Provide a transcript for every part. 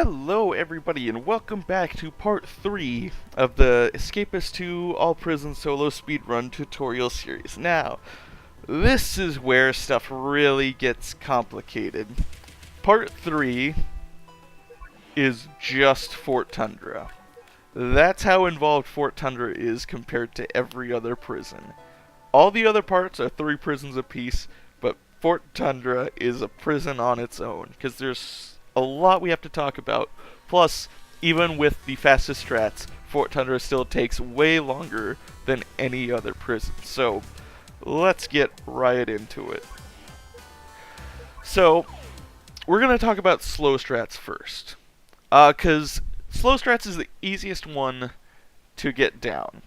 Hello everybody and welcome back to part 3 of the Escapists 2 All Prison Solo Speedrun tutorial series. Now, this is where stuff really gets complicated. Part 3 is just Fort Tundra. That's how involved Fort Tundra is compared to every other prison. All the other parts are 3 prisons apiece, but Fort Tundra is a prison on its own, because there's a lot we have to talk about. Plus, even with the fastest strats, Fort Tundra still takes way longer than any other prison. So, let's get right into it. So, we're going to talk about slow strats first. Because slow strats is the easiest one to get down.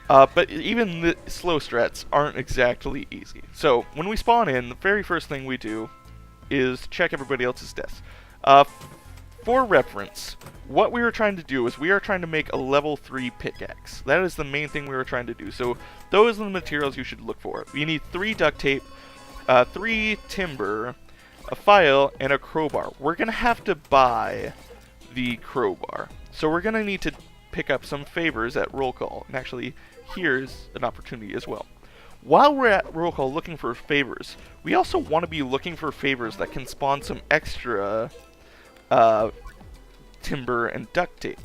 But even the slow strats aren't exactly easy. So, when we spawn in, the very first thing we do is check everybody else's deaths. For reference, what we were trying to do is we are trying to make a level 3 pickaxe. That is the main thing we were trying to do. So those are the materials you should look for. You need 3 duct tape, 3 timber, a file, and a crowbar. We're going to have to buy the crowbar. So we're going to need to pick up some favors at roll call. And actually, here's an opportunity as well. While we're at roll call looking for favors, we also want to be looking for favors that can spawn some extra timber and duct tape.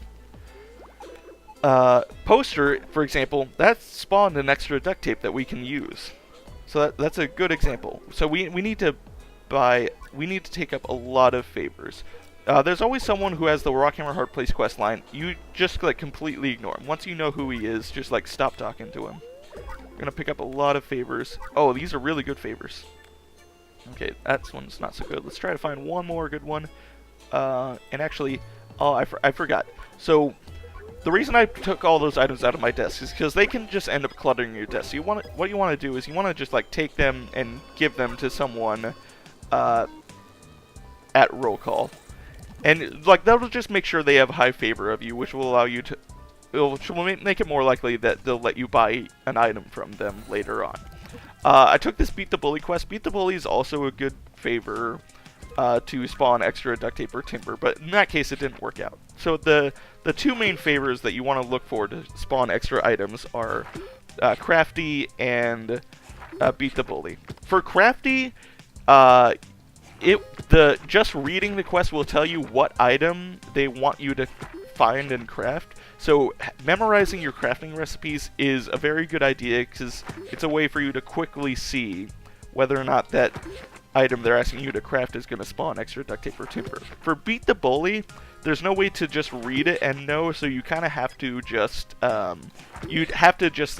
Poster, for example, that spawned an extra duct tape that we can use. So that's a good example. So we need to take up a lot of favors. There's always someone who has the Rockhammer Hard Place quest line. You just like completely ignore him. Once you know who he is, just like stop talking to him. We're gonna pick up a lot of favors. Oh, these are really good favors. Okay, that one's not so good. Let's try to find one more good one. And actually, oh, I forgot. So, the reason I took all those items out of my desk is because they can just end up cluttering your desk. So what you want to do is you want to just like take them and give them to someone at roll call. And like that'll just make sure they have high favor of you, which will allow you to which will make it more likely that they'll let you buy an item from them later on. I took this Beat the Bully quest. Beat the Bully is also a good favor to spawn extra duct tape or timber, but in that case it didn't work out. So the 2 main favors that you want to look for to spawn extra items are Crafty and Beat the Bully. For Crafty, just reading the quest will tell you what item they want you to find and craft. So memorizing your crafting recipes is a very good idea because it's a way for you to quickly see whether or not that item they're asking you to craft is going to spawn extra duct tape or timber. For Beat the Bully, there's no way to just read it and know, so you kind of have to just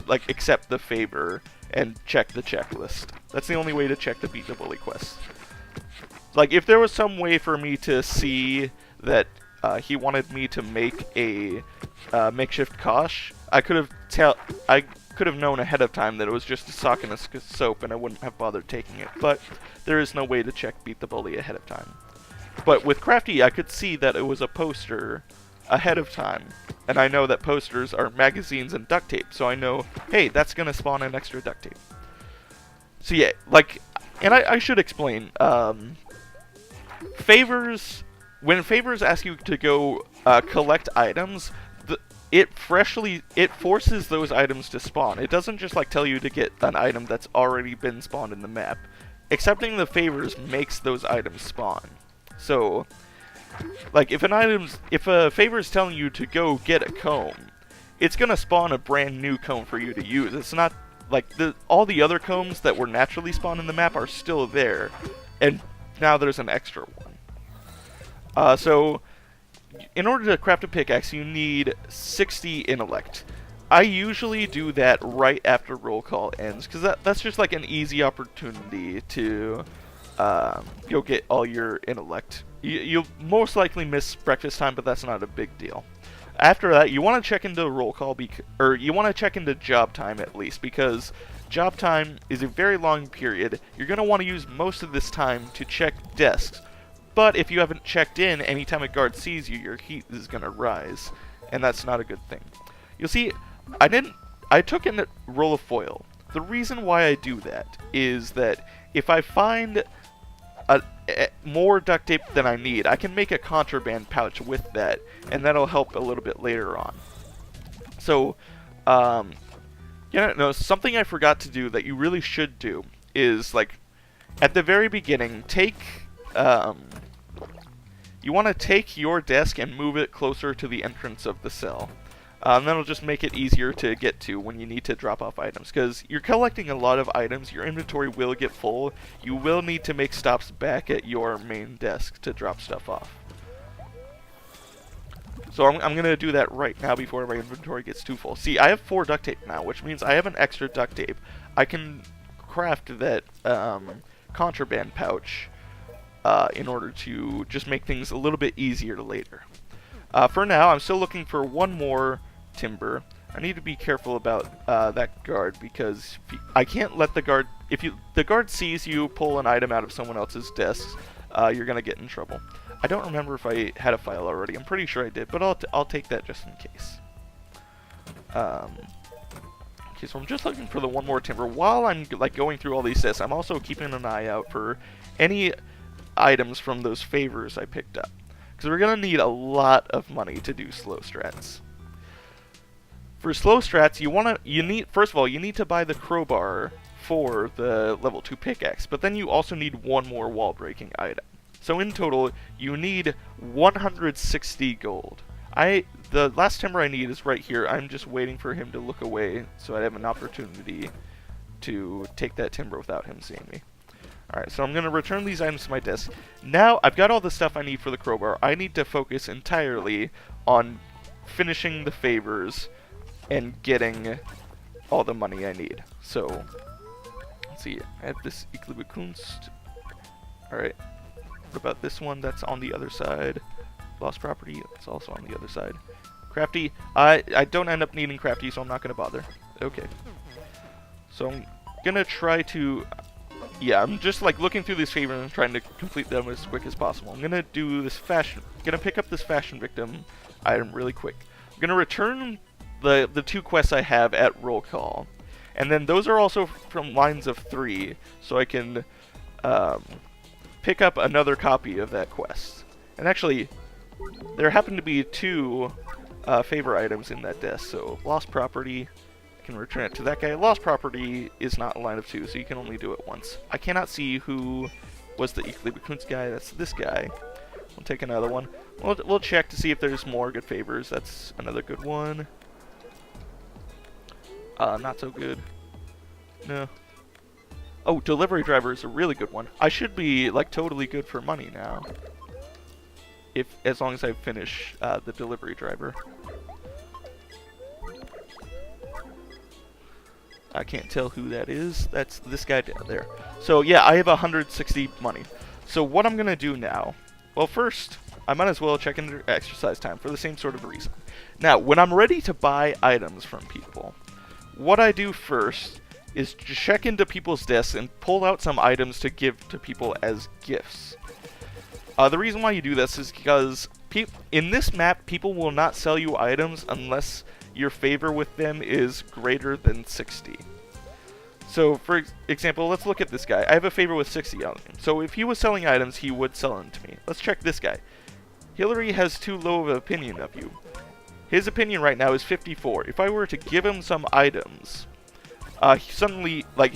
like accept the favor and check the checklist. That's the only way to check the Beat the Bully quest. Like if there was some way for me to see that he wanted me to make a makeshift kosh, I could have known ahead of time that it was just a sock and a soap, and I wouldn't have bothered taking it. But there is no way to check Beat the Bully ahead of time. But with Crafty, I could see that it was a poster ahead of time, and I know that posters are magazines and duct tape, so I know, hey, that's gonna spawn an extra duct tape. So yeah, like, and I should explain, favors. When favors ask you to go collect items, it forces those items to spawn. It doesn't just like tell you to get an item that's already been spawned in the map. Accepting the favors makes those items spawn. So, like if a favor is telling you to go get a comb, it's gonna spawn a brand new comb for you to use. It's not like all the other combs that were naturally spawned in the map are still there, and now there's an extra one. So, in order to craft a pickaxe, you need 60 intellect. I usually do that right after roll call ends, because that's just like an easy opportunity to go get all your intellect. You'll most likely miss breakfast time, but that's not a big deal. After that, you want to check into roll call, or you want to check into job time at least, because job time is a very long period. You're going to want to use most of this time to check desks. But if you haven't checked in, anytime a guard sees you, your heat is going to rise. And that's not a good thing. You'll see, I took in a roll of foil. The reason why I do that is that if I find more duct tape than I need, I can make a contraband pouch with that, and that'll help a little bit later on. So, something I forgot to do that you really should do is, like, at the very beginning, you want to take your desk and move it closer to the entrance of the cell. And that'll just make it easier to get to when you need to drop off items. Because you're collecting a lot of items, your inventory will get full. You will need to make stops back at your main desk to drop stuff off. So I'm going to do that right now before my inventory gets too full. See, I have 4 duct tape now, which means I have an extra duct tape. I can craft that contraband pouch in order to just make things a little bit easier later. For now, I'm still looking for one more timber. I need to be careful about that guard, because I can't let the guard... If the guard sees you pull an item out of someone else's desk, you're going to get in trouble. I don't remember if I had a file already. I'm pretty sure I did, but I'll take that just in case. Okay, so I'm just looking for the one more timber. While I'm like going through all these tests, I'm also keeping an eye out for any items from those favors I picked up, because we're gonna need a lot of money to do slow strats. For slow strats, first of all, you need to buy the crowbar for the level 2 pickaxe, but then you also need one more wall breaking item. So in total, you need 160 gold. The last timber I need is right here. I'm just waiting for him to look away so I have an opportunity to take that timber without him seeing me. Alright, so I'm going to return these items to my desk. Now, I've got all the stuff I need for the crowbar. I need to focus entirely on finishing the favors and getting all the money I need. So, let's see. I have this Kunst. Alright. What about this one? That's on the other side. Lost property. That's also on the other side. Crafty. I don't end up needing crafty, so I'm not going to bother. Okay. So I'm going to try to... Yeah, I'm just like looking through these favors and trying to complete them as quick as possible. I'm going to do this gonna pick up this fashion victim item really quick. I'm going to return the 2 quests I have at roll call. And then those are also from lines of 3, so I can pick up another copy of that quest. And actually, there happen to be 2 favor items in that desk, so lost property, I can return it to that guy. Lost property is not a line of 2, so you can only do it once. I cannot see who was the Kunst guy. That's this guy. We'll take another one. We'll check to see if there's more good favors. That's another good one. Not so good. No. Oh, delivery driver is a really good one. I should be like totally good for money now, as long as I finish the delivery driver. I can't tell who that is. That's this guy down there. So yeah, I have 160 money. So what I'm gonna do now? Well, first I might as well check into exercise time for the same sort of reason. Now, when I'm ready to buy items from people, what I do first is to check into people's desks and pull out some items to give to people as gifts. The reason why you do this is because in this map, people will not sell you items unless your favor with them is greater than 60. So, for example, let's look at this guy. I have a favor with 60 on him. So if he was selling items, he would sell them to me. Let's check this guy. Hillary has too low of an opinion of you. His opinion right now is 54. If I were to give him some items, suddenly, like,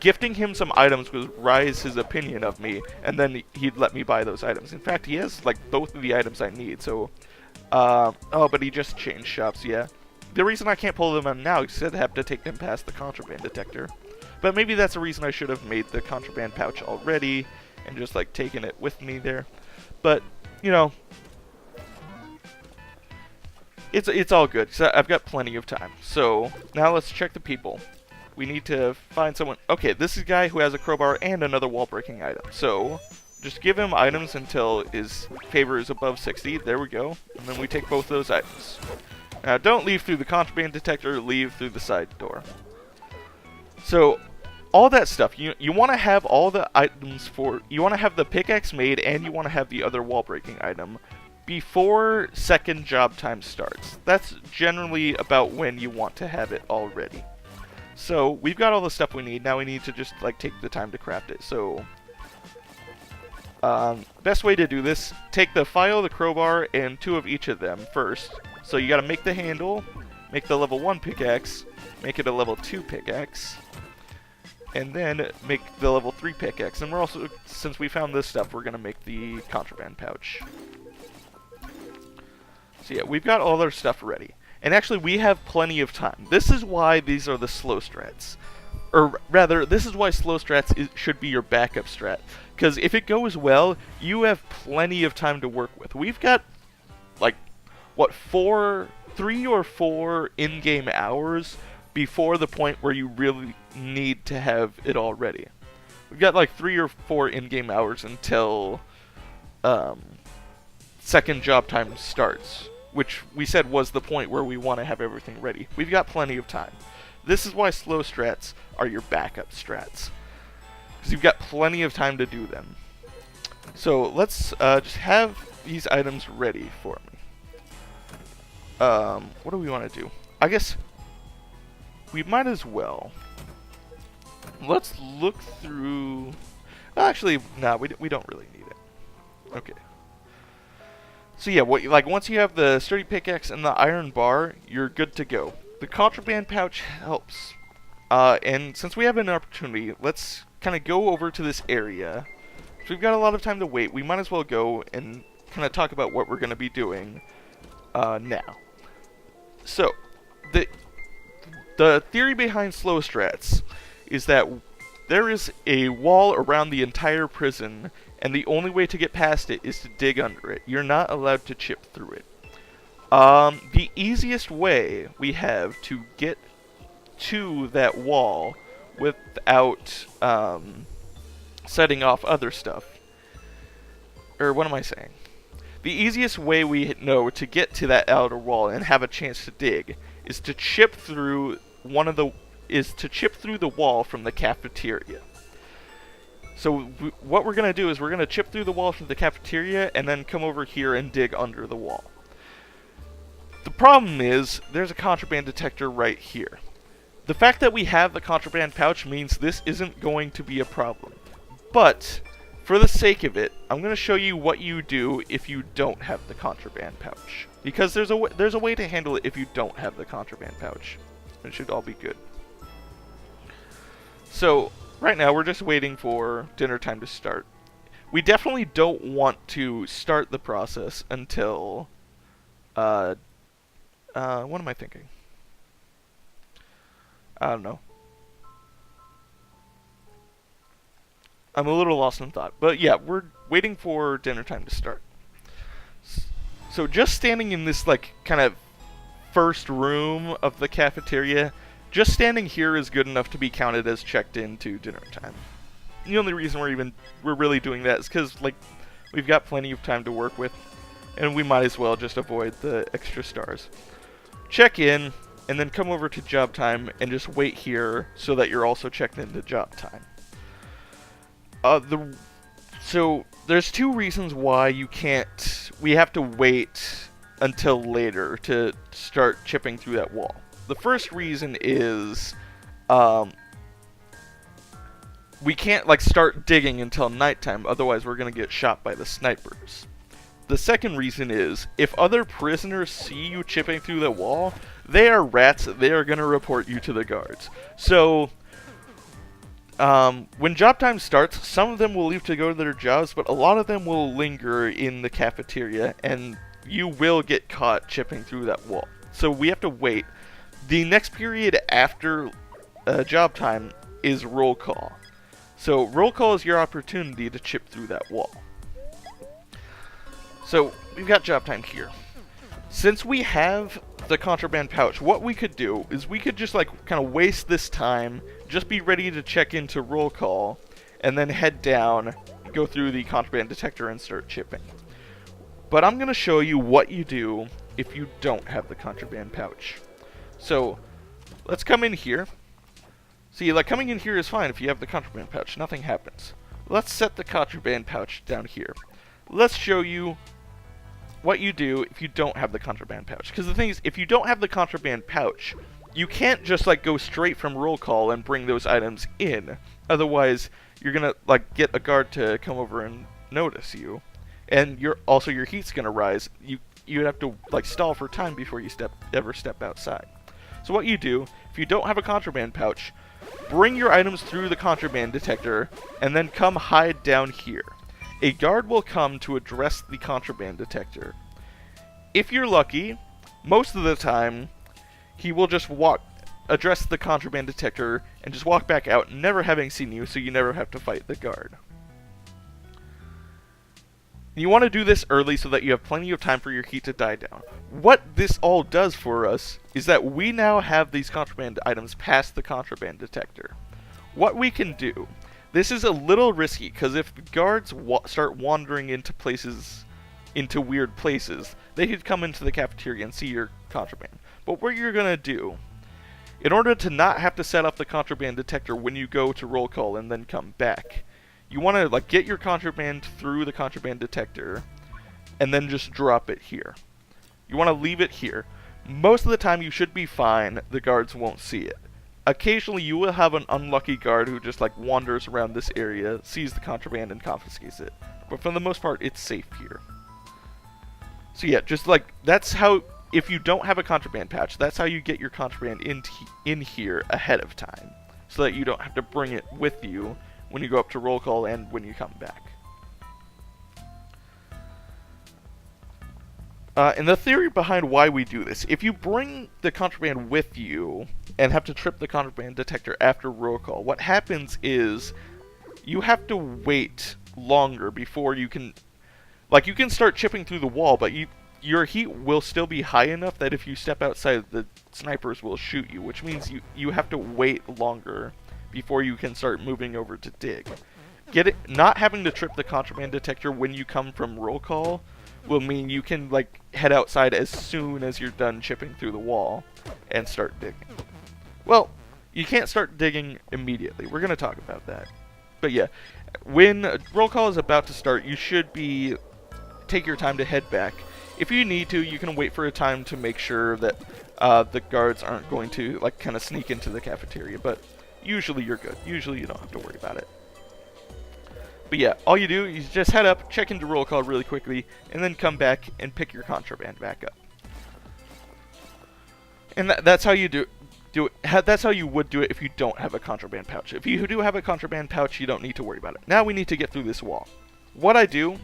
gifting him some items would rise his opinion of me, and then he'd let me buy those items. In fact, he has, like, both of the items I need, so... oh, but he just changed shops, yeah. The reason I can't pull them in now is because I have to take them past the contraband detector. But maybe that's a reason I should have made the contraband pouch already, and just, like, taken it with me there. But, you know... It's all good, so I've got plenty of time. So, now let's check the people. We need to find someone... Okay, this is a guy who has a crowbar and another wall-breaking item. So, just give him items until his favor is above 60. There we go. And then we take both those items. Now, don't leave through the contraband detector. Leave through the side door. So, all that stuff, you want to have all the items for... You want to have the pickaxe made, and you want to have the other wall-breaking item before second job time starts. That's generally about when you want to have it already. So, we've got all the stuff we need. Now we need to just, like, take the time to craft it. So, Best way to do this, take the file, the crowbar, and 2 of each of them first. So you gotta make the handle, make the level 1 pickaxe, make it a level 2 pickaxe, and then make the level 3 pickaxe. And we're also, since we found this stuff, we're gonna make the contraband pouch. So yeah, we've got all our stuff ready. And actually, we have plenty of time. This is why these are the slow strats. Or rather, this is why slow strats should be your backup strat. Because if it goes well, you have plenty of time to work with. We've got, like, what, 3 or 4 in-game hours before the point where you really need to have it all ready. We've got, like, 3 or 4 in-game hours until second job time starts, which we said was the point where we want to have everything ready. We've got plenty of time. This is why slow strats are your backup strats, because you've got plenty of time to do them. So let's just have these items ready for me. What do we want to do? I guess we might as well. Let's look through. Actually, no, we don't really need it. Okay. So yeah, once you have the sturdy pickaxe and the iron bar, you're good to go. The contraband pouch helps. And since we have an opportunity, let's kind of go over to this area. So we've got a lot of time to wait. We might as well go and kind of talk about what we're going to be doing now. So, the theory behind slow strats is that there is a wall around the entire prison, and the only way to get past it is to dig under it. You're not allowed to chip through it. The easiest way we have to get to that wall without setting off other stuff, or what am I saying? The easiest way we know to get to that outer wall and have a chance to dig is to chip through the wall from the cafeteria. So what we're going to do is we're going to chip through the wall from the cafeteria and then come over here and dig under the wall. The problem is there's a contraband detector right here. The fact that we have the contraband pouch means this isn't going to be a problem. But for the sake of it, I'm going to show you what you do if you don't have the contraband pouch. Because there's a way to handle it if you don't have the contraband pouch. It should all be good. So, right now we're just waiting for dinner time to start. We definitely don't want to start the process until... what am I thinking? I don't know. I'm a little lost in thought. But yeah, we're waiting for dinner time to start. So just standing in this, like, kind of first room of the cafeteria, just standing here is good enough to be counted as checked into dinner time. The only reason we're really doing that is because, like, we've got plenty of time to work with, and we might as well just avoid the extra stars. Check in, and then come over to job time and just wait here so that you're also checked into job time. So there's 2 reasons why we have to wait until later to start chipping through that wall. The first reason is we can't, like, start digging until nighttime, otherwise we're going to get shot by the snipers. The second reason is, if other prisoners see you chipping through the wall, they are rats, they are going to report you to the guards. So, when job time starts, some of them will leave to go to their jobs, but a lot of them will linger in the cafeteria, and you will get caught chipping through that wall. So we have to wait. The next period after job time is roll call. So roll call is your opportunity to chip through that wall. So we've got job time here. Since we have the contraband pouch, what we could do is we could just, like, kind of waste this time, just be ready to check into roll call, and then head down, go through the contraband detector and start chipping. But I'm going to show you what you do if you don't have the contraband pouch. So let's come in here. See, like, coming in here is fine if you have the contraband pouch. Nothing happens. Let's set the contraband pouch down here. Let's show you what you do if you don't have the contraband pouch. Because the thing is, if you don't have the contraband pouch, you can't just, like, go straight from roll call and bring those items in. Otherwise, you're gonna, like, get a guard to come over and notice you, and your heat's gonna rise. You'd have to like stall for time before you ever step outside. So what you do, if you don't have a contraband pouch, bring your items through the contraband detector, and then come hide down here. A guard will come to address the contraband detector. If you're lucky, most of the time, he will just address the contraband detector, and just walk back out, never having seen you, so you never have to fight the guard. You want to do this early so that you have plenty of time for your heat to die down. What this all does for us is that we now have these contraband items past the contraband detector. What we can do, this is a little risky, because if the guards start wandering into weird places, they could come into the cafeteria and see your contraband. But what you're going to do, in order to not have to set off the contraband detector when you go to roll call and then come back, you want to like get your contraband through the contraband detector and then just drop it here. You want to leave it here. Most of the time you should be fine. The guards won't see it. Occasionally you will have an unlucky guard who just like wanders around this area, sees the contraband and confiscates it. But for the most part it's safe here. So yeah, just like that's how, if you don't have a contraband patch, that's how you get your contraband in here ahead of time, so that you don't have to bring it with you when you go up to roll call and when you come back. And the theory behind why we do this, if you bring the contraband with you and have to trip the contraband detector after roll call, what happens is you have to wait longer before you can, like, you can start chipping through the wall, but your heat will still be high enough that if you step outside, the snipers will shoot you, which means you have to wait longer before you can start moving over to dig. Not having to trip the contraband detector when you come from roll call will mean you can like head outside as soon as you're done chipping through the wall and start digging. Well, you can't start digging immediately. We're going to talk about that. But yeah, when roll call is about to start, you should take your time to head back. If you need to, you can wait for a time to make sure that the guards aren't going to like kind of sneak into the cafeteria, but usually you're good. Usually you don't have to worry about it. But yeah, all you do is just head up, check into roll call really quickly, and then come back and pick your contraband back up. And that's how you do it. That's how you would do it if you don't have a contraband pouch. If you do have a contraband pouch, you don't need to worry about it. Now we need to get through this wall. What I do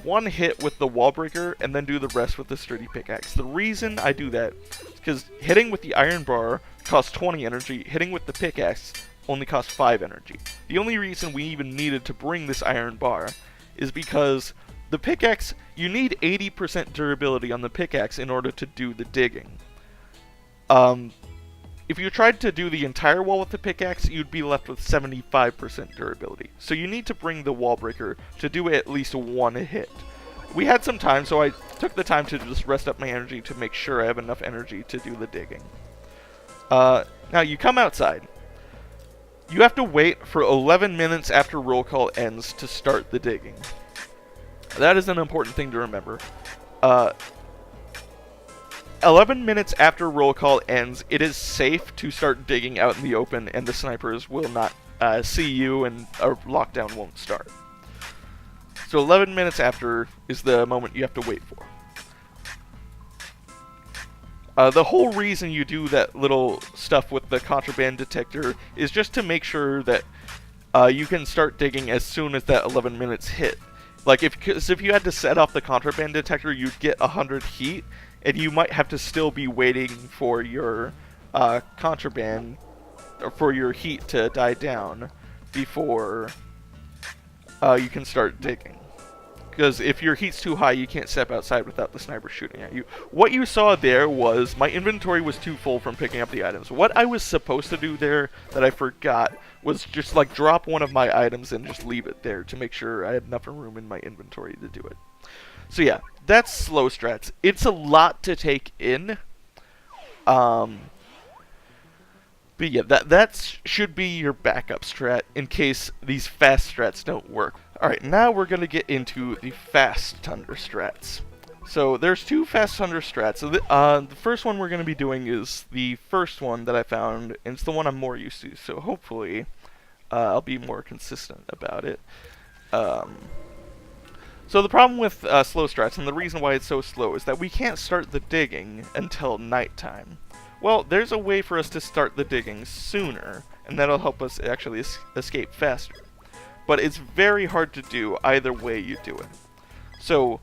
one hit with the wall breaker and then do the rest with the sturdy pickaxe. The reason I do that is because hitting with the iron bar costs 20 energy, hitting with the pickaxe only costs 5 energy. The only reason we even needed to bring this iron bar is because the pickaxe, you need 80% durability on the pickaxe in order to do the digging. If you tried to do the entire wall with the pickaxe, you'd be left with 75% durability. So you need to bring the wall breaker to do at least one hit. We had some time, so I took the time to just rest up my energy to make sure I have enough energy to do the digging. Now you come outside. You have to wait for 11 minutes after roll call ends to start the digging. That is an important thing to remember. 11 minutes after roll call ends, it is safe to start digging out in the open, and the snipers will not see you, and a lockdown won't start. So 11 minutes after is the moment you have to wait for. The whole reason you do that little stuff with the contraband detector is just to make sure that you can start digging as soon as that 11 minutes hit. Like, because if you had to set off the contraband detector, you'd get 100 heat, and you might have to still be waiting for your contraband, or for your heat to die down before you can start digging. Because if your heat's too high, you can't step outside without the sniper shooting at you. What you saw there was my inventory was too full from picking up the items. What I was supposed to do there that I forgot was just like drop one of my items and just leave it there to make sure I had enough room in my inventory to do it. So yeah, that's slow strats. It's a lot to take in. But yeah, that should be your backup strat in case these fast strats don't work. Alright, now we're going to get into the fast Tundra strats. So there's two fast Tundra strats. So the first one we're going to be doing is the first one that I found, and it's the one I'm more used to. So hopefully I'll be more consistent about it. So the problem with slow strats, and the reason why it's so slow, is that we can't start the digging until nighttime. Well, there's a way for us to start the digging sooner, and that'll help us actually escape faster. But it's very hard to do either way you do it. So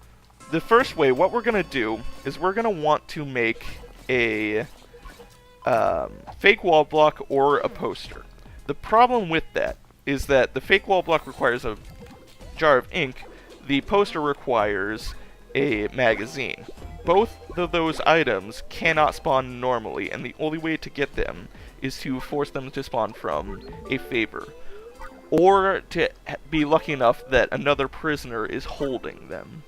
the first way, what we're going to do is we're going to want to make a fake wall block or a poster. The problem with that is that the fake wall block requires a jar of ink, the poster requires a magazine. Both of those items cannot spawn normally, and the only way to get them is to force them to spawn from a favor, or to be lucky enough that another prisoner is holding them.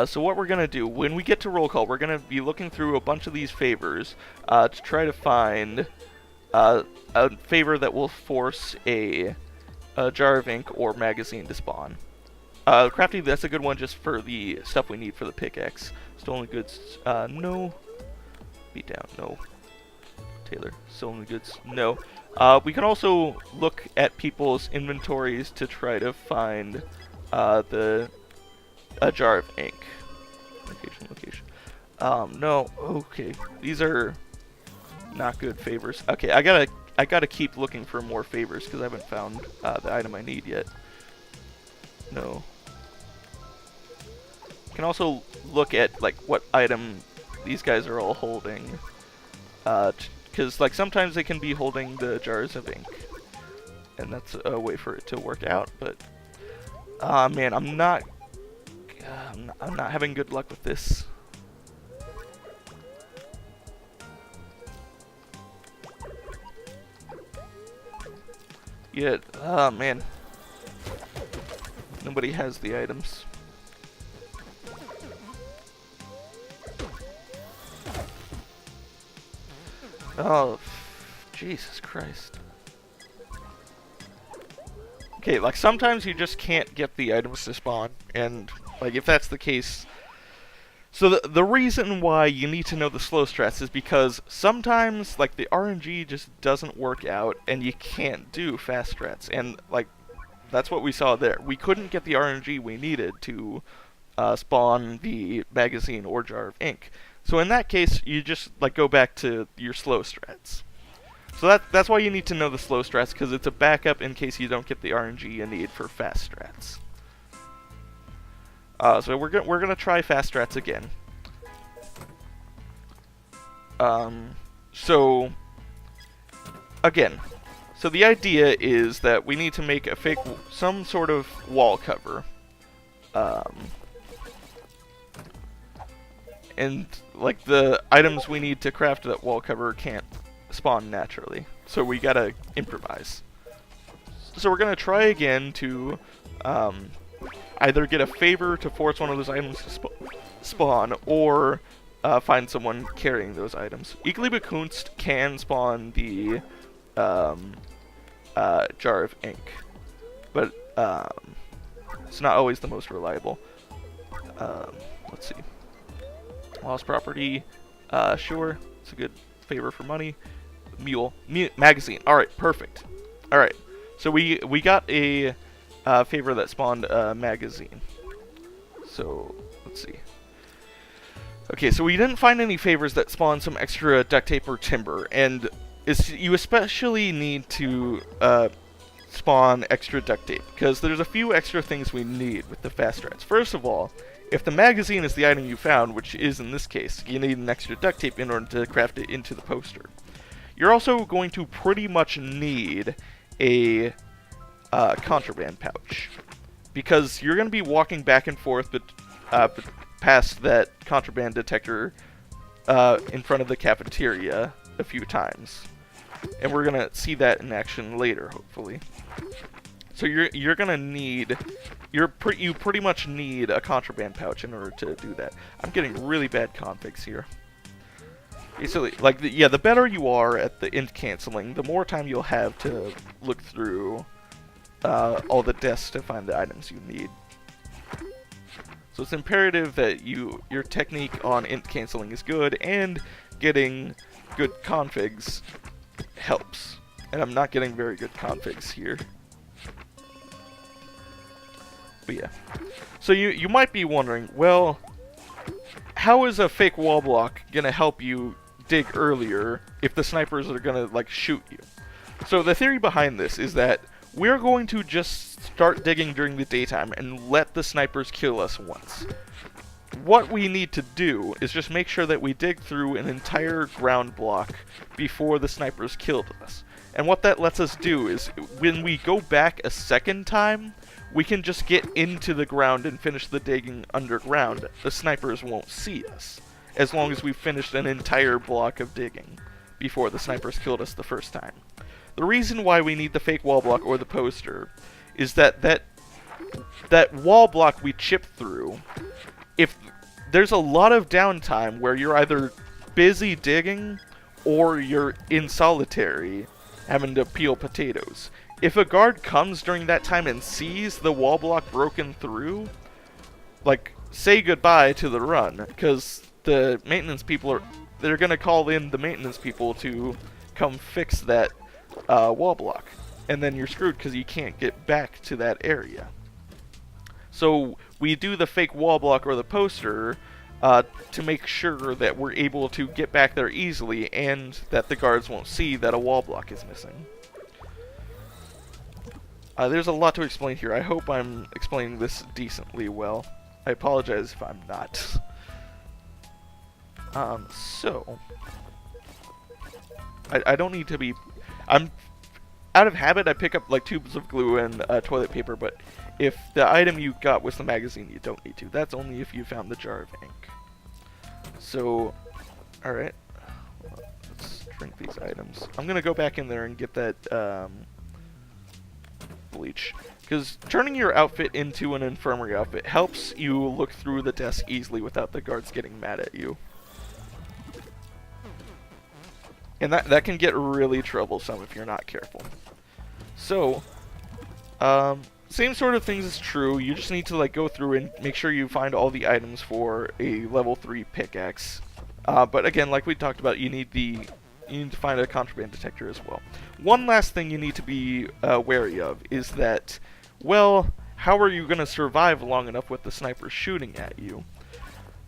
So what we're going to do, when we get to roll call, we're going to be looking through a bunch of these favors to try to find a favor that will force a jar of ink or magazine to spawn. Crafty, that's a good one just for the stuff we need for the pickaxe. Stolen goods, no. Beat down, no. Taylor, stolen goods, no. We can also look at people's inventories to try to find a jar of ink. Location. No, okay. These are not good favors. Okay, I gotta keep looking for more favors because I haven't found the item I need yet. No. Can also look at like what item these guys are all holding, because like sometimes they can be holding the jars of ink, and that's a way for it to work out. But man, I'm not having good luck with this. Yeah, oh man, nobody has the items. Oh, Jesus Christ. Okay, like sometimes you just can't get the items to spawn, and like if that's the case, so the reason why you need to know the slow strats is because sometimes like the RNG just doesn't work out and you can't do fast strats, and like that's what we saw there. We couldn't get the RNG we needed to spawn the magazine or jar of ink. So in that case, you just like go back to your slow strats. So that's why you need to know the slow strats, because it's a backup in case you don't get the RNG you need for fast strats. So we're gonna try fast strats again. So again, so the idea is that we need to make a fake, some sort of wall cover, and like the items we need to craft that wall cover can't spawn naturally, so we gotta improvise. So we're gonna try again to either get a favor to force one of those items to spawn, or find someone carrying those items. Equally Bekunst can spawn the jar of ink, but it's not always the most reliable. Let's see. Lost property, sure, it's a good favor for money. Mule, magazine. All right, perfect. All right, so we got a favor that spawned a magazine. So let's see. Okay, so we didn't find any favors that spawned some extra duct tape or timber, and you especially need to spawn extra duct tape, because there's a few extra things we need with the fast strats. First of all, if the magazine is the item you found, which is in this case, you need an extra duct tape in order to craft it into the poster. You're also going to pretty much need a contraband pouch, because you're going to be walking back and forth past that contraband detector in front of the cafeteria a few times, and we're going to see that in action later, hopefully. So you're gonna need, you pretty much need a contraband pouch in order to do that. I'm getting really bad configs here. Basically, like the better you are at the int canceling, the more time you'll have to look through all the desks to find the items you need. So it's imperative that your technique on int canceling is good, and getting good configs helps. And I'm not getting very good configs here. But yeah. So you might be wondering, well, how is a fake wall block gonna help you dig earlier if the snipers are gonna like shoot you? So the theory behind this is that we're going to just start digging during the daytime and let the snipers kill us once. What we need to do is just make sure that we dig through an entire ground block before the snipers killed us. And what that lets us do is, when we go back a second time, we can just get into the ground and finish the digging underground. The snipers won't see us, as long as we've finished an entire block of digging before the snipers killed us the first time. The reason why we need the fake wall block or the poster is that wall block we chip through, if there's a lot of downtime where you're either busy digging or you're in solitary having to peel potatoes. If a guard comes during that time and sees the wall block broken through, like, say goodbye to the run, because the maintenance people they're gonna call in the maintenance people to come fix that wall block, and then you're screwed because you can't get back to that area. So we do the fake wall block or the poster to make sure that we're able to get back there easily and that the guards won't see that a wall block is missing. There's a lot to explain here. I hope I'm explaining this decently well. I apologize if I'm not. So I don't need to be... I'm out of habit, I pick up like tubes of glue and toilet paper, but if the item you got was the magazine, you don't need to. That's only if you found the jar of ink. So, alright. Let's drink these items. I'm gonna go back in there and get that bleach. Because turning your outfit into an infirmary outfit helps you look through the desk easily without the guards getting mad at you. And that can get really troublesome if you're not careful. So, same sort of things is true. You just need to like go through and make sure you find all the items for a level 3 pickaxe. But again, like we talked about, you need to find a contraband detector as well. One last thing you need to be wary of is that, well, how are you going to survive long enough with the sniper shooting at you?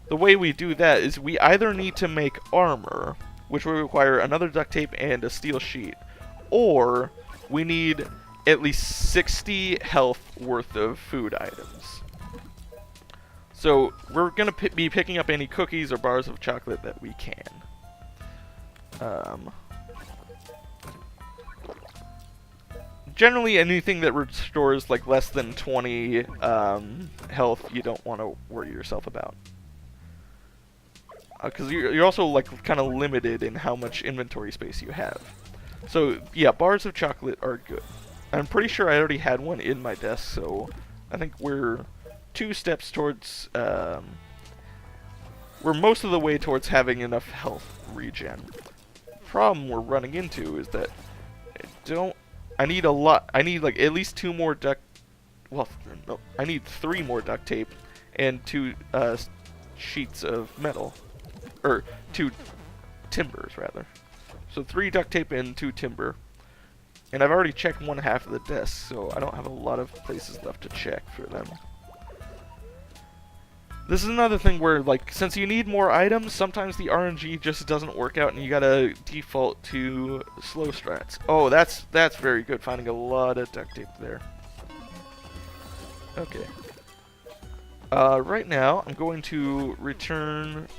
The way we do that is we either need to make armor, which will require another duct tape and a steel sheet, or we need at least 60 health worth of food items. So we're going to be picking up any cookies or bars of chocolate that we can. Generally, anything that restores like less than 20 health, you don't want to worry yourself about. Because you're also like kind of limited in how much inventory space you have. So yeah, bars of chocolate are good. I'm pretty sure I already had one in my desk, so I think we're 2 steps towards, we're most of the way towards having enough health regen. Problem we're running into is that I need a lot, I need like at least 2 more I need 3 more duct tape and 2 sheets of metal, or 2 timbers rather. So 3 duct tape and 2 timber. And I've already checked 1/2 of the desk, so I don't have a lot of places left to check for them. This is another thing where, like, since you need more items, sometimes the RNG just doesn't work out and you gotta default to slow strats. Oh, that's very good, finding a lot of duct tape there. Okay. Right now, I'm going to return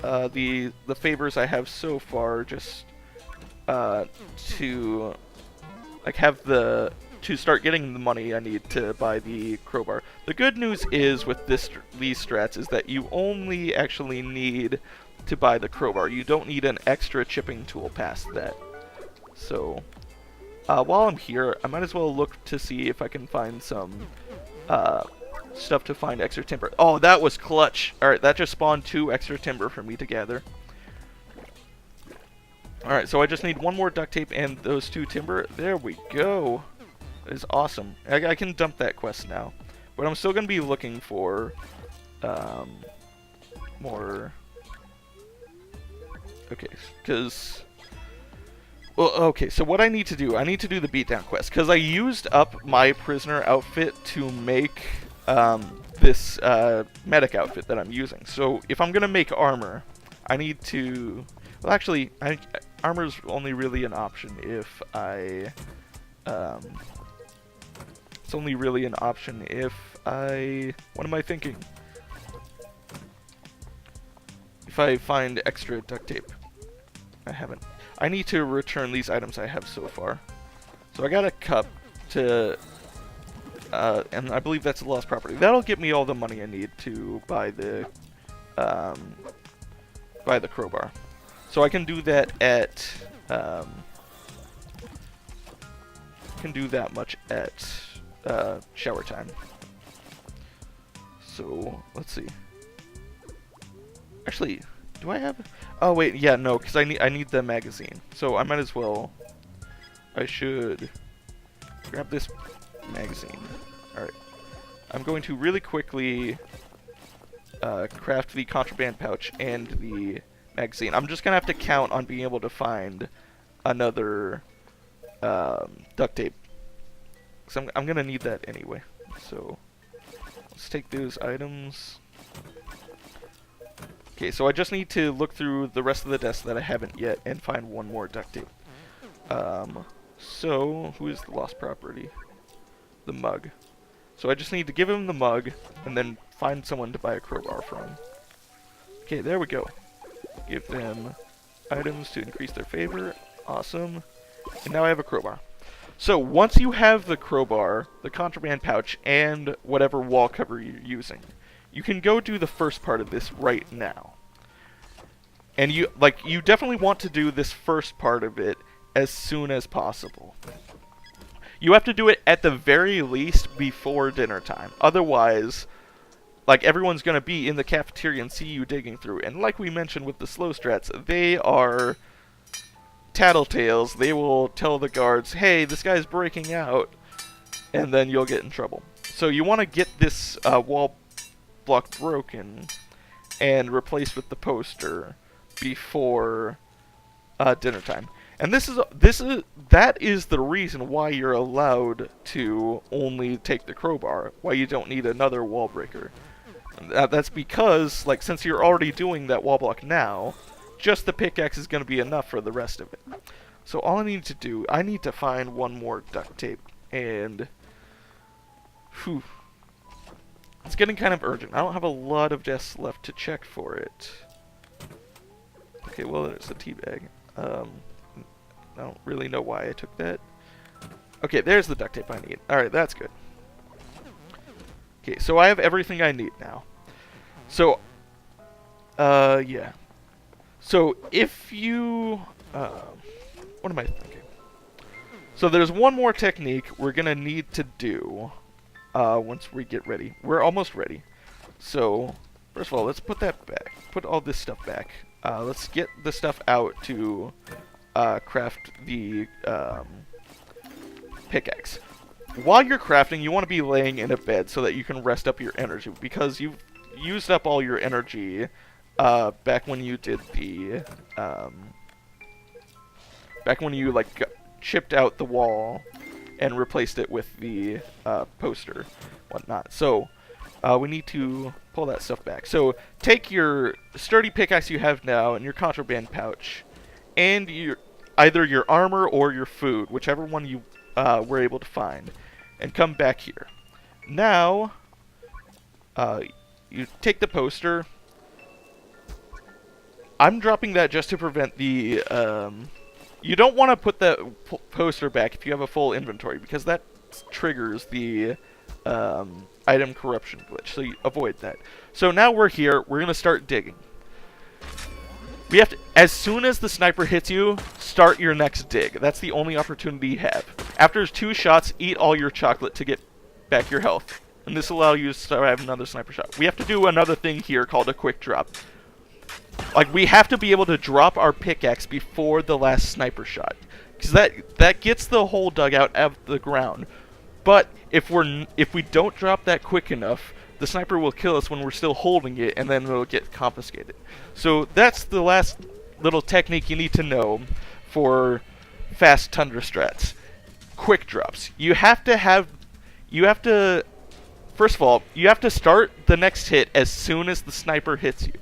the favors I have so far, just to like to start getting the money I need to buy the crowbar. The good news is with these strats is that you only actually need to buy the crowbar. You don't need an extra chipping tool past that. So while I'm here, I might as well look to see if I can find some stuff to find extra timber. Oh, that was clutch. Alright, that just spawned 2 extra timber for me to gather. Alright, so I just need 1 more duct tape and those 2 timber. There we go. That is awesome. I can dump that quest now. But I'm still going to be looking for more... Okay, because Well, okay, so what I need to do the beatdown quest, because I used up my prisoner outfit to make this medic outfit that I'm using. So if I'm going to make armor, I need to... Well, actually, armor's only really an option if I... it's only really an option if I... What am I thinking? If I find extra duct tape. I haven't. I need to return these items I have so far. So I got a cup to... and I believe that's a lost property. That'll get me all the money I need to buy the crowbar. So I can do that at... can do that much at shower time. So, let's see. Actually, do I have... Oh, wait, yeah, no, because I need the magazine. So I might as well... I should grab this magazine. Alright. I'm going to really quickly craft the contraband pouch and the magazine. I'm just going to have to count on being able to find another duct tape. Because I'm going to need that anyway. So, let's take those items. Okay, so I just need to look through the rest of the desk that I haven't yet and find one more duct tape. So, who is the lost property? The mug. So I just need to give him the mug and then find someone to buy a crowbar from. Okay, there we go. Give them items to increase their favor. Awesome. And now I have a crowbar. So once you have the crowbar, the contraband pouch, and whatever wall cover you're using, you can go do the first part of this right now. And you definitely want to do this first part of it as soon as possible. You have to do it at the very least before dinner time. Otherwise, everyone's going to be in the cafeteria and see you digging through. And like we mentioned with the slow strats, they are tattletales. They will tell the guards, hey, this guy's breaking out. And then you'll get in trouble. So you want to get this wall block broken and replaced with the poster before dinner time. And that is the reason why you're allowed to only take the crowbar, why you don't need another wall breaker. That's because, since you're already doing that wall block now, just the pickaxe is going to be enough for the rest of it. So all I need to do, I need to find one more duct tape, and... Whew. It's getting kind of urgent. I don't have a lot of desks left to check for it. Okay, well, there's the tea bag. I don't really know why I took that. Okay, there's the duct tape I need. Alright, that's good. Okay, so I have everything I need now. So, yeah. So, if you... what am I thinking? So, there's one more technique we're going to need to do once we get ready. We're almost ready. So, first of all, let's put that back. Put all this stuff back. Let's get the stuff out to... craft the pickaxe. While you're crafting, you want to be laying in a bed so that you can rest up your energy, because you've used up all your energy back when you did the back when you chipped out the wall and replaced it with the poster, whatnot. So we need to pull that stuff back. So take your sturdy pickaxe you have now and your contraband pouch and either your armor or your food, whichever one you were able to find, and come back here. Now, you take the poster. I'm dropping that just to prevent the... you don't want to put the poster back if you have a full inventory, because that triggers the item corruption glitch, so you avoid that. So now we're here. We're going to start digging. We have to, as soon as the sniper hits you, start your next dig. That's the only opportunity you have. After 2 shots, eat all your chocolate to get back your health. And this will allow you to survive another sniper shot. We have to do another thing here called a quick drop. We have to be able to drop our pickaxe before the last sniper shot. Because that gets the whole dugout out of the ground. But if we don't drop that quick enough, the sniper will kill us when we're still holding it, and then it'll get confiscated. So that's the last little technique you need to know for fast Tundra strats. Quick drops. First of all, you have to start the next hit as soon as the sniper hits you.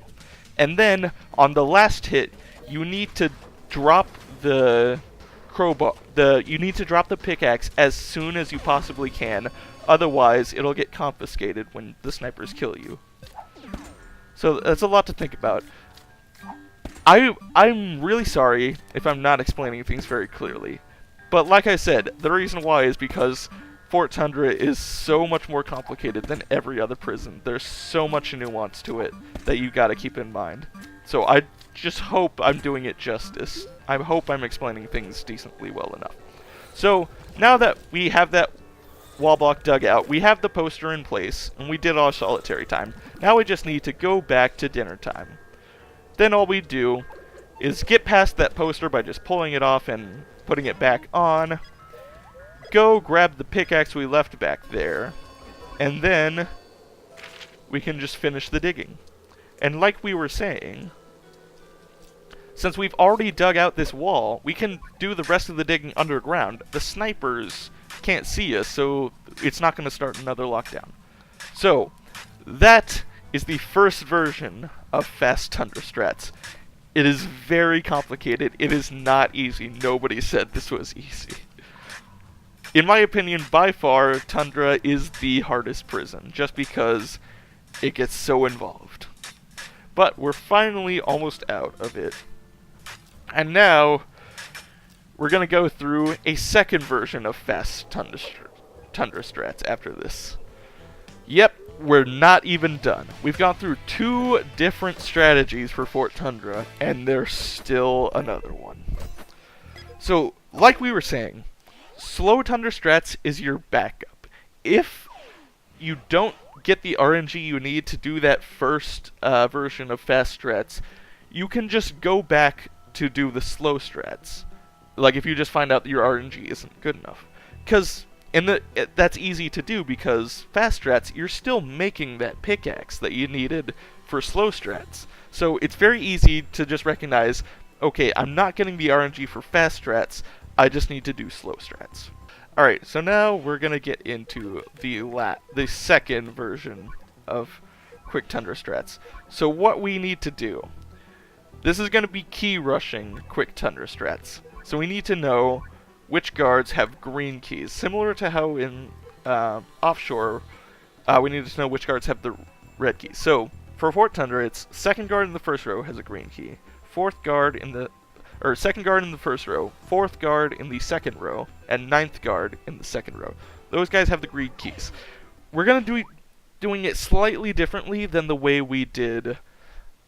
And then, on the last hit, you need to drop the crowbar. You need to drop the pickaxe as soon as you possibly can. Otherwise, it'll get confiscated when the snipers kill you. So that's a lot to think about. I'm really sorry if I'm not explaining things very clearly. But like I said, the reason why is because Fort Tundra is so much more complicated than every other prison. There's so much nuance to it that you gotta keep in mind. So I just hope I'm doing it justice. I hope I'm explaining things decently well enough. So, now that we have that wall block dug out, we have the poster in place, and we did our solitary time. Now we just need to go back to dinner time. Then all we do is get past that poster by just pulling it off and putting it back on. Go grab the pickaxe we left back there, and then we can just finish the digging. And like we were saying, since we've already dug out this wall, we can do the rest of the digging underground. The snipers can't see us, so it's not going to start another lockdown. So, that is the first version of Fast Tundra Strats. It is very complicated. It is not easy. Nobody said this was easy. In my opinion, by far, Tundra is the hardest prison, just because it gets so involved. But we're finally almost out of it. And now, we're going to go through a second version of Fast Tundra Strats after this. Yep, we're not even done. We've gone through 2 different strategies for Fort Tundra, and there's still another one. So, like we were saying, slow Tundra Strats is your backup. If you don't get the RNG you need to do that first version of Fast Strats, you can just go back to do the slow strats. Like if you just find out that your RNG isn't good enough. Because that's easy to do because fast strats, you're still making that pickaxe that you needed for slow strats. So it's very easy to just recognize, okay, I'm not getting the RNG for fast strats, I just need to do slow strats. Alright, so now we're going to get into the second version of Quick Tundra Strats. So what we need to do, this is going to be key rushing Quick Tundra Strats. So we need to know which guards have green keys. Similar to how in Offshore, we need to know which guards have the red keys. So for Fort Tundra, it's second guard in the first row has a green key. Second guard in the first row, fourth guard in the second row, and ninth guard in the second row. Those guys have the green keys. We're going to doing it slightly differently than the way we did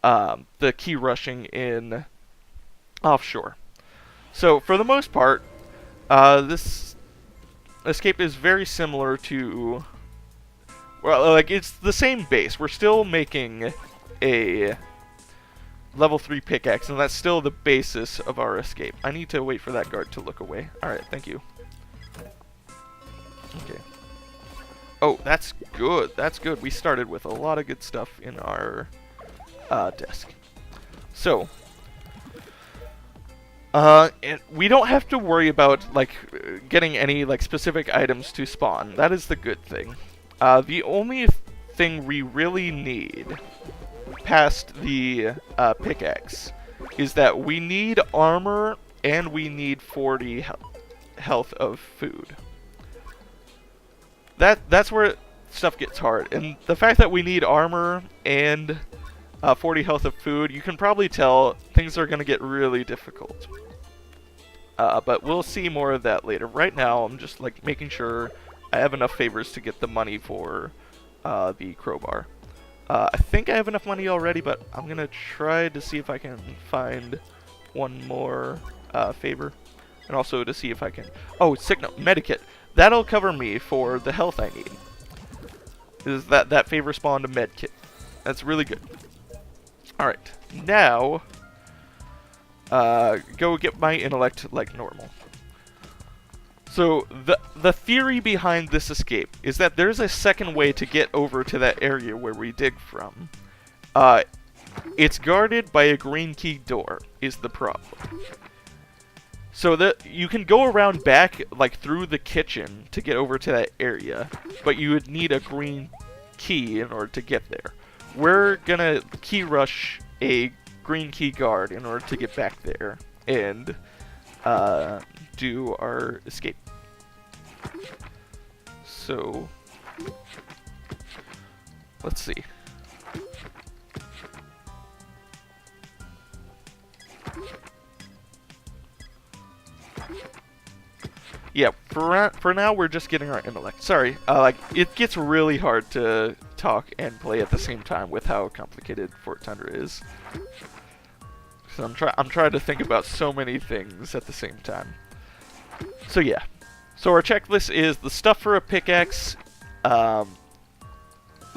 the key rushing in Offshore. So for the most part, this escape is very similar to, well, like it's the same base. We're still making a level 3 pickaxe, and that's still the basis of our escape. I need to wait for that guard to look away. Alright, thank you. Okay. Oh, that's good. That's good. We started with a lot of good stuff in our desk. So, and we don't have to worry about, like, getting any, like, specific items to spawn. That is the good thing. The only thing we really need past the pickaxe is that we need armor and we need 40 health of food. That's where stuff gets hard. And the fact that we need armor and 40 health of food, you can probably tell things are going to get really difficult. But we'll see more of that later. Right now, I'm just like making sure I have enough favors to get the money for the crowbar. I think I have enough money already, but I'm going to try to see if I can find one more favor. And also to see if I can... Oh, sick note, medikit. That'll cover me for the health I need. Is that favor spawned a medkit. That's really good. Alright, now... go get my intellect like normal. So, the theory behind this escape is that there's a second way to get over to that area where we dig from. It's guarded by a green key door, is the problem. So that you can go around back, like through the kitchen to get over to that area, but you would need a green key in order to get there. We're gonna key rush a green key guard in order to get back there and do our escape. So let's see. Yeah, for now we're just getting our intellect. Sorry, like it gets really hard to talk and play at the same time with how complicated Fort Tundra is. So I'm trying to think about so many things at the same time. So yeah, so our checklist is the stuff for a pickaxe, the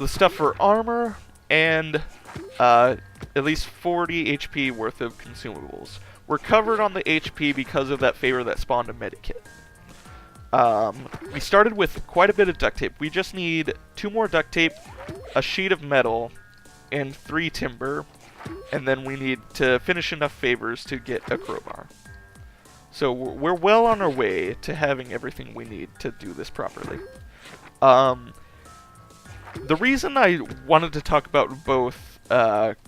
stuff for armor, and at least 40 HP worth of consumables. We're covered on the HP because of that favor that spawned a medikit. We started with quite a bit of duct tape. We just need 2 more duct tape, a sheet of metal, and 3 timber, and then we need to finish enough favors to get a crowbar. So we're well on our way to having everything we need to do this properly. The reason I wanted to talk about both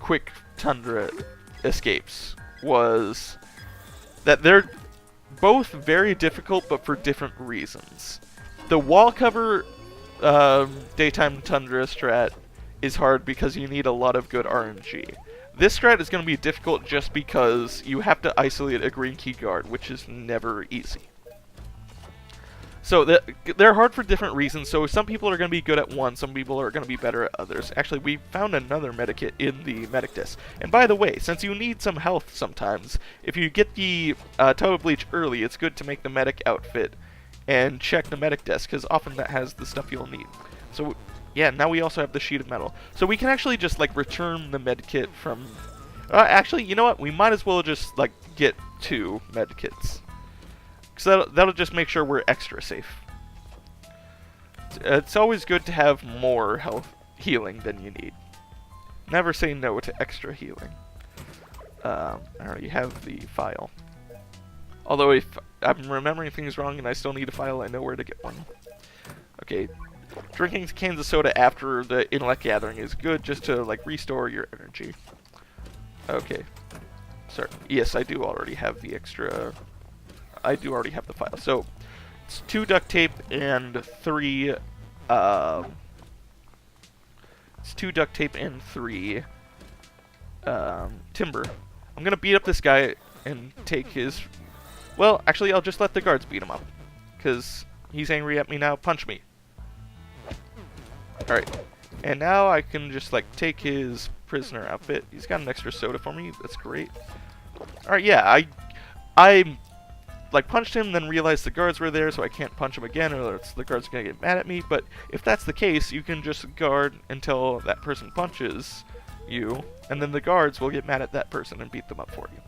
quick Tundra escapes was that they're both very difficult, but for different reasons. The wall cover daytime Tundra strat is hard because you need a lot of good RNG. This strat is going to be difficult just because you have to isolate a green key guard, which is never easy. So they're hard for different reasons, so some people are going to be good at one, some people are going to be better at others. Actually, we found another medikit in the medic desk. And by the way, since you need some health sometimes, if you get the Total Bleach early, it's good to make the medic outfit and check the medic desk, because often that has the stuff you'll need. So yeah, now we also have the sheet of metal. So we can actually just like return the medkit from... actually, you know what? We might as well just like get 2 medkits. So that'll just make sure we're extra safe. It's always good to have more health healing than you need. Never say no to extra healing. I already have the file. Although if I'm remembering things wrong and I still need a file, I know where to get one. Okay, drinking cans of soda after the intellect gathering is good just to like restore your energy. Okay. Sorry. Yes, I do already have the extra... I do already have the file. So, it's 2 duct tape and 3, it's 2 duct tape and 3, timber. I'm gonna beat up this guy and take his... Well, actually, I'll just let the guards beat him up. Because he's angry at me now. Punch me. Alright. And now I can just, like, take his prisoner outfit. He's got an extra soda for me. That's great. Alright, yeah, I like punched him, then realized the guards were there, so I can't punch him again, or else the guards are gonna get mad at me. But if that's the case, you can just guard until that person punches you, and then the guards will get mad at that person and beat them up for you.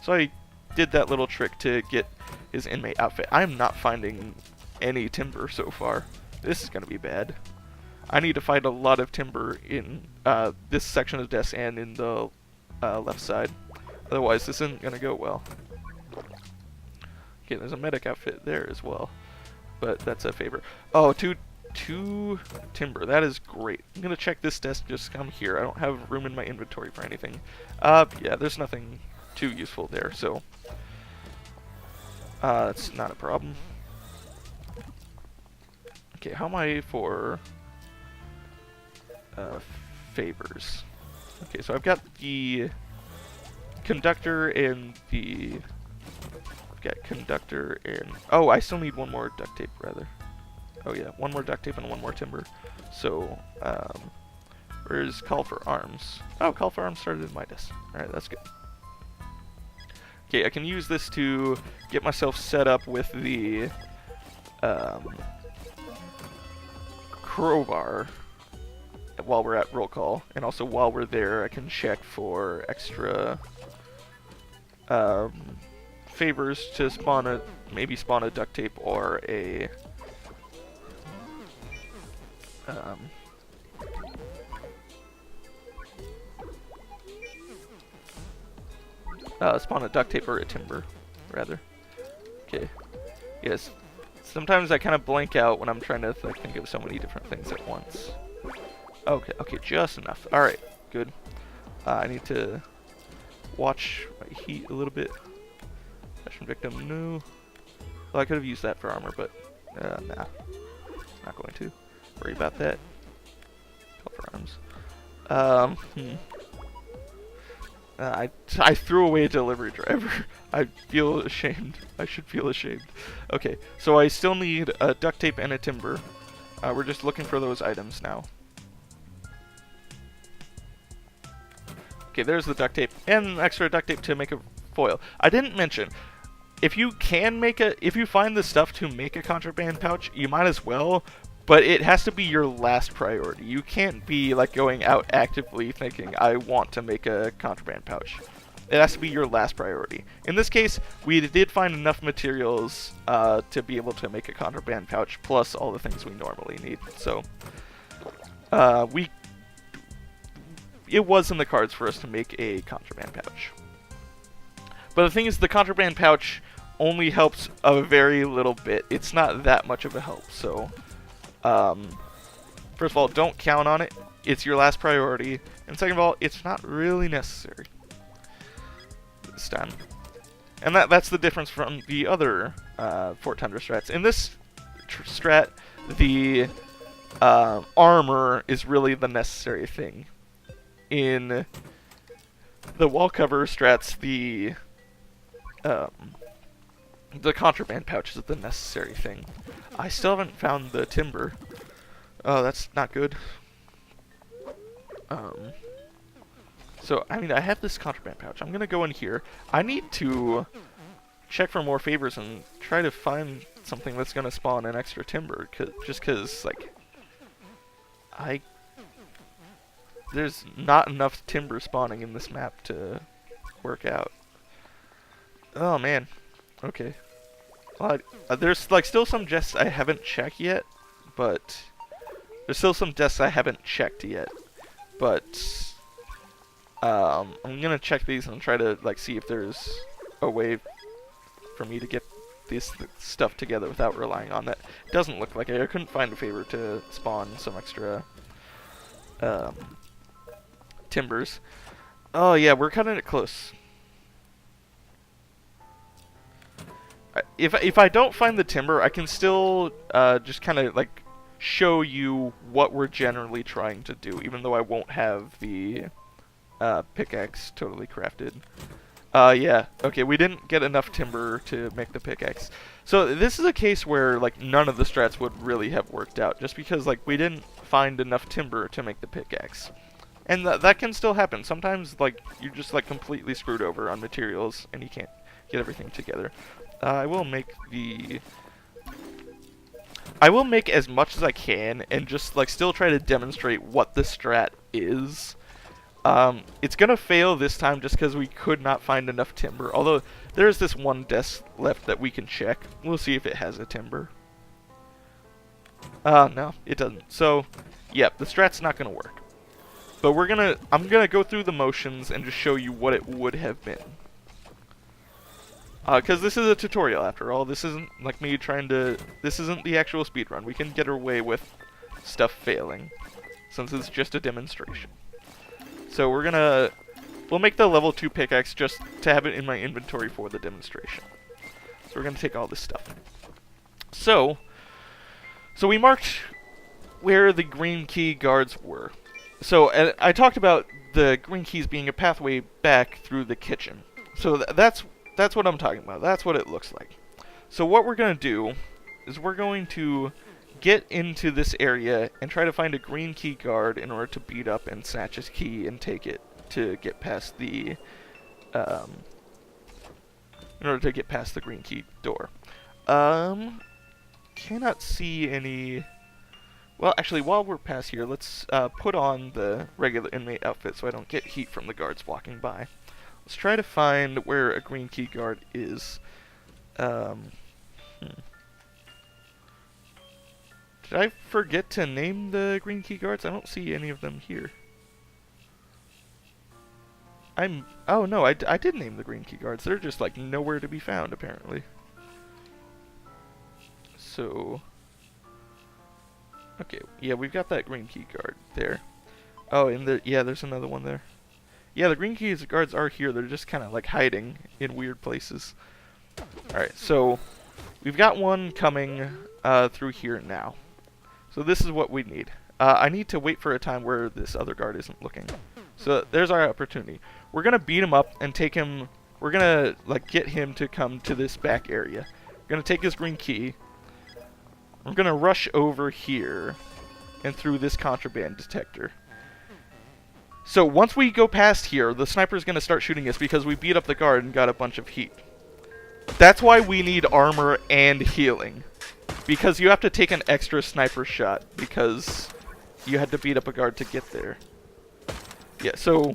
So I did that little trick to get his inmate outfit. I'm not finding any timber so far. This is gonna be bad. I need to find a lot of timber in this section of the desk and in the left side. Otherwise, this isn't gonna go well. Okay, there's a medic outfit there as well, but that's a favor. Oh, two timber. That is great. I'm gonna check this desk. Just come here. I don't have room in my inventory for anything. Yeah, there's nothing too useful there, so it's not a problem. Okay, how am I for favors? Okay, so I've got the conductor and the... Got conductor and... Oh, I still need 1 more duct tape, rather. Oh yeah, 1 more duct tape and 1 more timber. So, where's call for arms? Oh, call for arms started in my desk. Alright, that's good. Okay, I can use this to get myself set up with the crowbar while we're at roll call. And also while we're there, I can check for extra favors to spawn a, maybe spawn a duct tape or a spawn a duct tape or a timber, rather. Okay. Yes. Sometimes I kind of blank out when I'm trying to like, think of so many different things at once. Okay, okay, just enough. Alright, good. I need to watch my heat a little bit. Fashion victim, no. Well, I could have used that for armor, but nah. Not going to. Worry about that. Call for arms. I threw away a delivery driver. I feel ashamed. I should feel ashamed. Okay, so I still need a duct tape and a timber. We're just looking for those items now. Okay, there's the duct tape and extra duct tape to make a foil. I didn't mention, if you find the stuff to make a contraband pouch, you might as well, but it has to be your last priority. You can't be like going out actively thinking, I want to make a contraband pouch. It has to be your last priority. In this case, we did find enough materials to be able to make a contraband pouch, plus all the things we normally need. So, it was in the cards for us to make a contraband pouch. But the thing is, the contraband pouch only helps a very little bit. It's not that much of a help, so first of all, don't count on it. It's your last priority. And second of all, it's not really necessary this time. And that's the difference from the other Fort Tundra strats. In this strat, the armor is really the necessary thing. In the wall cover strats, the contraband pouch is the necessary thing. I still haven't found the timber. Oh, that's not good. So, I mean, I have this contraband pouch. I'm gonna go in here. I need to check for more favors and try to find something that's gonna spawn an extra timber. Just cause, like, there's not enough timber spawning in this map to work out. Oh, man. Okay. Well, there's, like, still some chests I haven't checked yet, but... There's still some chests I haven't checked yet, but... I'm gonna check these and try to, like, see if there's a way for me to get this stuff together without relying on that. It doesn't look like it. I couldn't find a favor to spawn some extra, timbers. Oh, yeah, we're cutting it close. If I don't find the timber, I can still just kind of like show you what we're generally trying to do, even though I won't have the pickaxe totally crafted. Yeah, okay, we didn't get enough timber to make the pickaxe. So this is a case where like none of the strats would really have worked out, just because like we didn't find enough timber to make the pickaxe. And that can still happen. Sometimes like you're just like completely screwed over on materials and you can't get everything together. I will make as much as I can and just like still try to demonstrate what the strat is. It's gonna fail this time just because we could not find enough timber. Although there's this one desk left that we can check. We'll see if it has a timber. No, it doesn't. So, yep, the strat's not gonna work. But I'm gonna go through the motions and just show you what it would have been. Because this is a tutorial after all. This isn't like me trying to... This isn't the actual speedrun. We can get away with stuff failing, since it's just a demonstration. So we'll make the level 2 pickaxe just to have it in my inventory for the demonstration. So we're gonna take all this stuff. So we marked where the green key guards were. So I talked about the green keys being a pathway back through the kitchen. So that's what I'm talking about. That's what it looks like. So what we're going to do is we're going to get into this area and try to find a green key guard in order to beat up and snatch his key and take it to get past the green key door. Cannot see any... Well, actually, while we're past here, let's put on the regular inmate outfit so I don't get heat from the guards walking by. Let's try to find where a green key guard is. Did I forget to name the green key guards? I don't see any of them here. Oh no, I did name the green key guards. They're just like nowhere to be found, apparently. So, okay, yeah, we've got that green key guard there. Oh, and there's another one there. Yeah, the green keys guards are here. They're just kind of like hiding in weird places. All right, so we've got one coming through here now. So this is what we need. I need to wait for a time where this other guard isn't looking. So there's our opportunity. We're gonna beat him up and take him. We're gonna like get him to come to this back area. We're gonna take his green key. We're gonna rush over here and through this contraband detector. So once we go past here, the sniper's gonna start shooting us because we beat up the guard and got a bunch of heat. That's why we need armor and healing. Because you have to take an extra sniper shot because you had to beat up a guard to get there. Yeah, so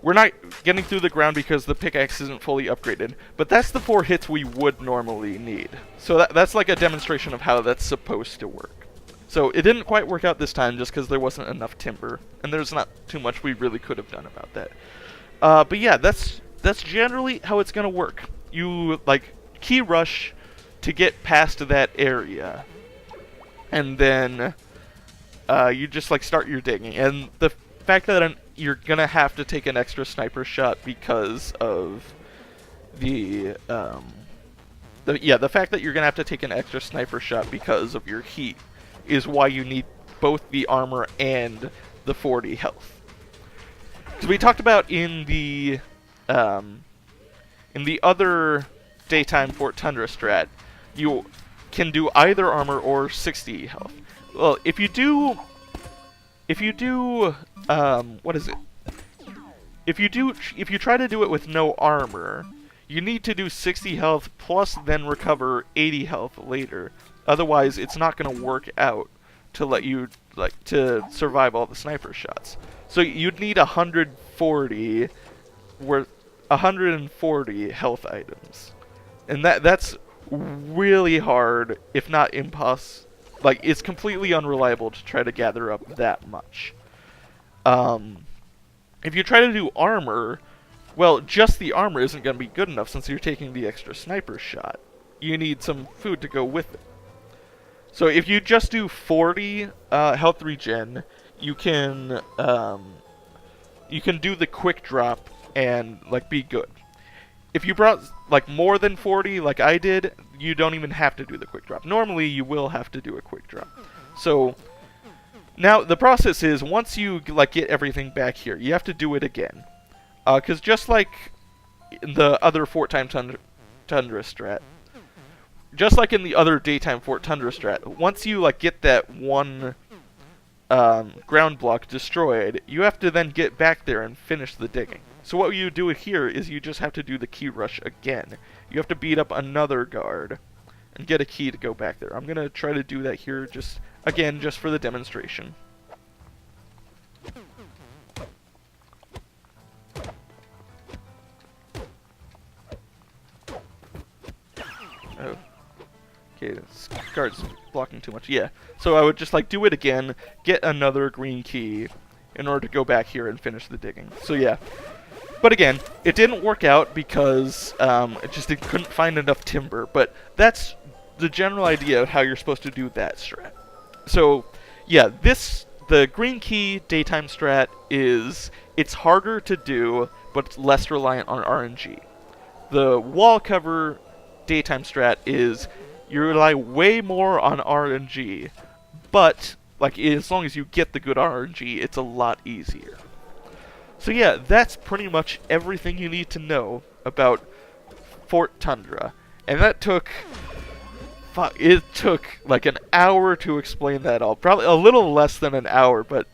we're not getting through the ground because the pickaxe isn't fully upgraded. But that's the 4 hits we would normally need. So that's like a demonstration of how that's supposed to work. So it didn't quite work out this time just because there wasn't enough timber. And there's not too much we really could have done about that. But yeah, that's generally how it's going to work. You, like, key rush to get past that area. And then you just, like, start your digging. And the fact that you're going to have to take an extra sniper shot because of the fact that you're going to have to take an extra sniper shot because of your heat is why you need both the armor and the 40 health. So we talked about in the other daytime Fort Tundra strat, you can do either armor or 60 health. Well, if you do, what is it? If you try to do it with no armor, you need to do 60 health plus then recover 80 health later. Otherwise, it's not going to work out to let you to survive all the sniper shots. So you'd need 140 health items, and that's really hard, if not impossible. Like, it's completely unreliable to try to gather up that much. If you try to do armor, well, just the armor isn't going to be good enough since you're taking the extra sniper shot. You need some food to go with it. So if you just do 40 health regen, you can do the quick drop and like be good. If you brought like more than 40 like I did, you don't even have to do the quick drop. Normally you will have to do a quick drop. So now the process is once you like get everything back here, you have to do it again. Cuz just like in the other Fort Tundra strat, just like in the other daytime Fort Tundra strat, once you like get that one ground block destroyed, you have to then get back there and finish the digging. So what you do here is you just have to do the key rush again. You have to beat up another guard and get a key to go back there. I'm going to try to do that here just for the demonstration. Oh. Okay, this guard's blocking too much. Yeah. So I would just like do it again, get another green key in order to go back here and finish the digging. So yeah. But again, it didn't work out because it couldn't find enough timber. But that's the general idea of how you're supposed to do that strat. So yeah, the green key daytime strat it's harder to do, but it's less reliant on RNG. The wall cover daytime strat is you rely way more on RNG, but like as long as you get the good RNG, it's a lot easier. So yeah, that's pretty much everything you need to know about Fort Tundra. And that took like an hour to explain that all. Probably a little less than an hour, but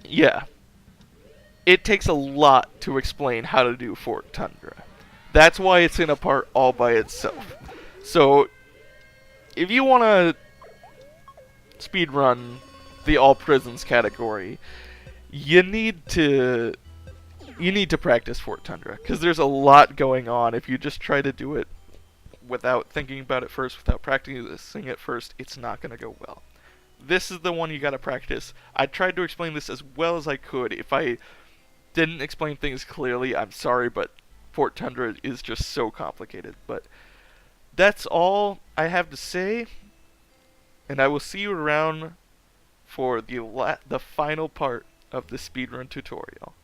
yeah. It takes a lot to explain how to do Fort Tundra. That's why it's in a part all by itself. So if you want to speedrun the all prisons category, you need to practice Fort Tundra, because there's a lot going on. If you just try to do it without thinking about it first, without practicing it first, it's not going to go well. This is the one you got to practice. I tried to explain this as well as I could. If I didn't explain things clearly, I'm sorry, but Fort Tundra is just so complicated. But that's all I have to say, and I will see you around for the final part of the speedrun tutorial.